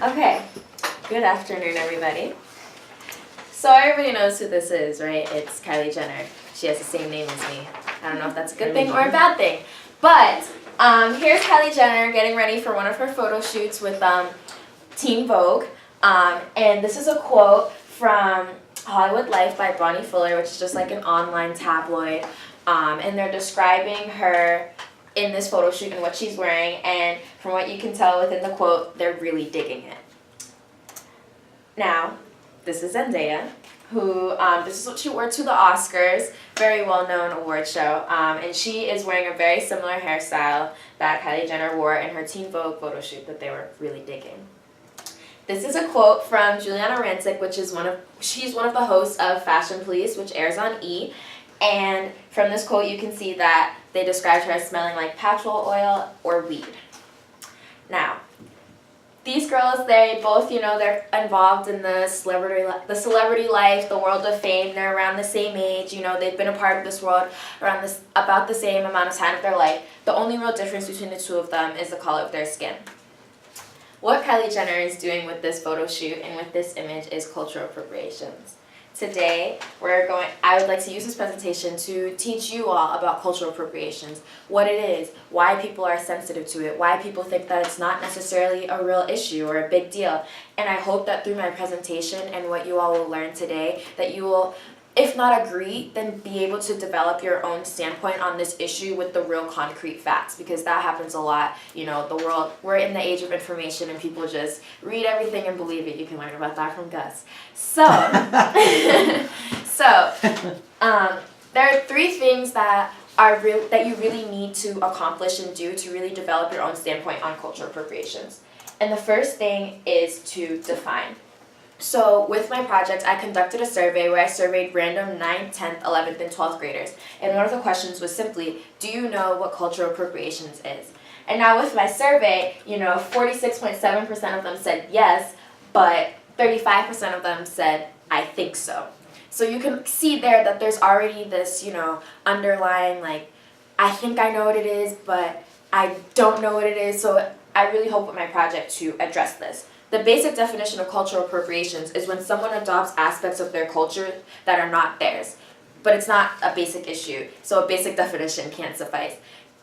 Okay, good afternoon, everybody. So everybody knows who this is, right? It's Kylie Jenner. She has the same name as me. I don't know if that's a good thing or a bad thing. But here's Kylie Jenner getting ready for one of her photo shoots with Teen Vogue. And this is a quote from Hollywood Life by Bonnie Fuller, which is just like an online tabloid. And they're describing her in this photo shoot and what she's wearing, and from what you can tell within the quote, they're really digging it. Now, this is Zendaya, who, this is what she wore to the Oscars, very well-known award show, and she is wearing a very similar hairstyle that Kylie Jenner wore in her Teen Vogue photo shoot that they were really digging. This is a quote from Juliana Rancic, which is she's one of the hosts of Fashion Police, which airs on E! And from this quote, you can see that they described her as smelling like petrol oil or weed. Now, these girls, they both, they're involved in the celebrity life, the world of fame. They're around the same age. They've been a part of this world about the same amount of time of their life. The only real difference between the two of them is the color of their skin. What Kylie Jenner is doing with this photo shoot and with this image is cultural appropriations. Today, I would like to use this presentation to teach you all about cultural appropriations, what it is, why people are sensitive to it, why people think that it's not necessarily a real issue or a big deal. And I hope that through my presentation and what you all will learn today, that you will, if not agree, then be able to develop your own standpoint on this issue with the real concrete facts, because that happens a lot. The world, we're in the age of information and people just read everything and believe it. You can learn about that from Gus. So, there are three things that you really need to accomplish and do to really develop your own standpoint on cultural appropriations. And the first thing is to define. So with my project, I conducted a survey where I surveyed random 9th, 10th, 11th, and 12th graders. And one of the questions was simply, do you know what cultural appropriations is? And now with my survey, 46.7% of them said yes, but 35% of them said, I think so. So you can see there that there's already this, underlying, I think I know what it is, but I don't know what it is. So I really hope with my project to address this. The basic definition of cultural appropriations is when someone adopts aspects of their culture that are not theirs. But it's not a basic issue, so a basic definition can't suffice.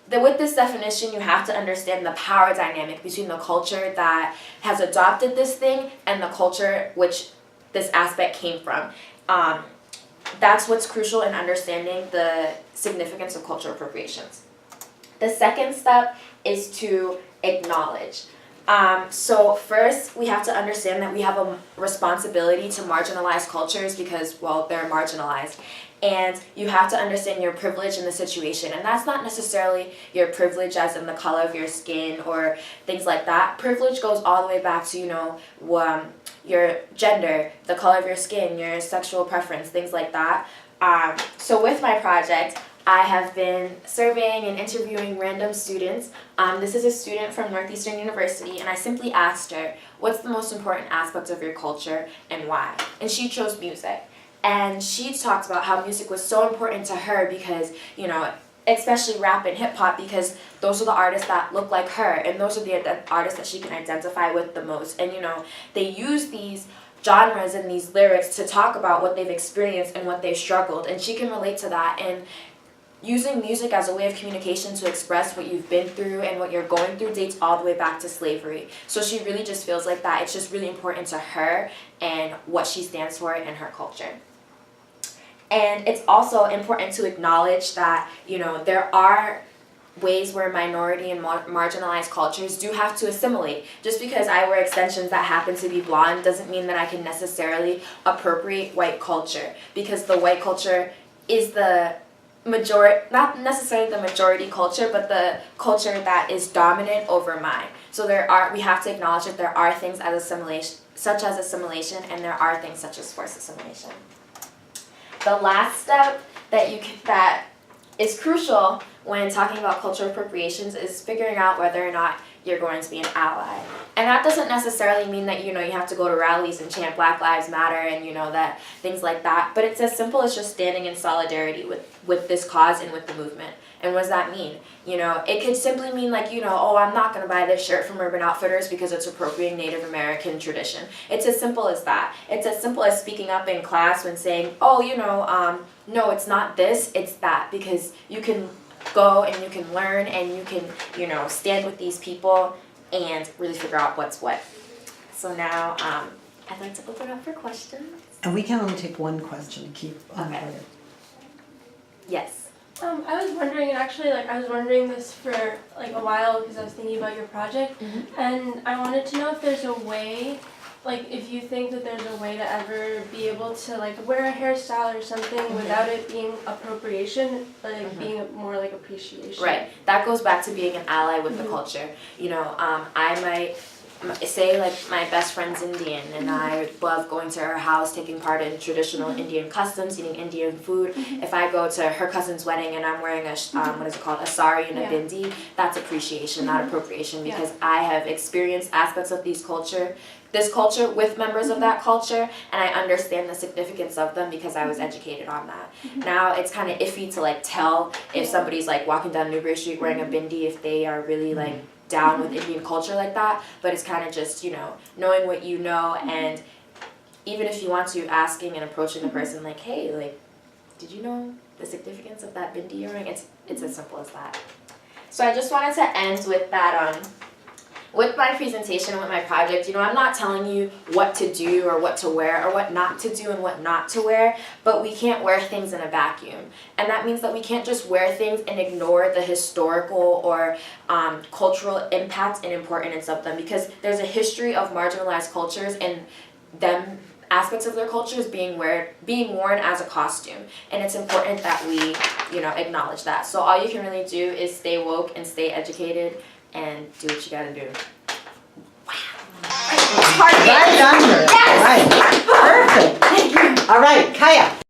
With this definition, you have to understand the power dynamic between the culture that has adopted this thing and the culture which this aspect came from. That's what's crucial in understanding the significance of cultural appropriations. The second step is to acknowledge. So first, we have to understand that we have a responsibility to marginalized cultures because, well, they're marginalized. And you have to understand your privilege in the situation. And that's not necessarily your privilege as in the color of your skin or things like that. Privilege goes all the way back to, your gender, the color of your skin, your sexual preference, things like that. So with my project, I have been surveying and interviewing random students. This is a student from Northeastern University, and I simply asked her, what's the most important aspect of your culture and why? And she chose music. And she talked about how music was so important to her because, especially rap and hip hop, because those are the artists that look like her, and those are the artists that she can identify with the most. And, they use these genres and these lyrics to talk about what they've experienced and what they've struggled, and she can relate to that. And using music as a way of communication to express what you've been through and what you're going through dates all the way back to slavery. So she really just feels like that. It's just really important to her and what she stands for in her culture. And it's also important to acknowledge that, there are ways where minority and marginalized cultures do have to assimilate. Just because I wear extensions that happen to be blonde doesn't mean that I can necessarily appropriate white culture, because the white culture is the not necessarily the majority culture, but the culture that is dominant over mine. So we have to acknowledge that there are things such as assimilation, and there are things such as forced assimilation. The last step that is crucial when talking about cultural appropriations is figuring out whether or not you're going to be an ally. And that doesn't necessarily mean that, you have to go to rallies and chant Black Lives Matter and, that things like that. But it's as simple as just standing in solidarity with this cause and with the movement. And what does that mean? It could simply mean like, oh, I'm not going to buy this shirt from Urban Outfitters because it's appropriating Native American tradition. It's as simple as that. It's as simple as speaking up in class when saying, oh, no, it's not this, it's that. Because you can go and you can learn and you can, stand with these people and really figure out what's what. So now, I'd like to open up for questions. And we can only take one question to keep on Okay. order. Yes. I was wondering, and actually, I was wondering this for, a while because I was thinking about your project, and I wanted to know if there's a way, if you think that there's a way to ever be able to, wear a hairstyle or something without it being appropriation, being more like appreciation. Right. That goes back to being an ally with the culture. I might say my best friend's Indian and I love going to her house, taking part in traditional Indian customs, eating Indian food. If I go to her cousin's wedding and I'm wearing a sari and a bindi, that's appreciation, not appropriation, because I have experienced aspects of this culture with members of that culture, and I understand the significance of them because I was educated on that. Now it's kind of iffy to tell if somebody's walking down Newbury Street wearing a bindi if they are really down with Indian culture like that, but it's kind of just knowing what you know, and even if you want to, asking and approaching the person hey, did you know the significance of that bindi you're wearing? It's as simple as that. So I just wanted to end with that with my presentation, with my project. I'm not telling you what to do or what to wear or what not to do and what not to wear, but we can't wear things in a vacuum. And that means that we can't just wear things and ignore the historical or cultural impact and importance of them, because there's a history of marginalized cultures and them aspects of their cultures being worn as a costume, and it's important that we acknowledge that. So all you can really do is stay woke and stay educated and do what you gotta do. Wow. Right under. Yes. Right. Perfect. All right, Kaya.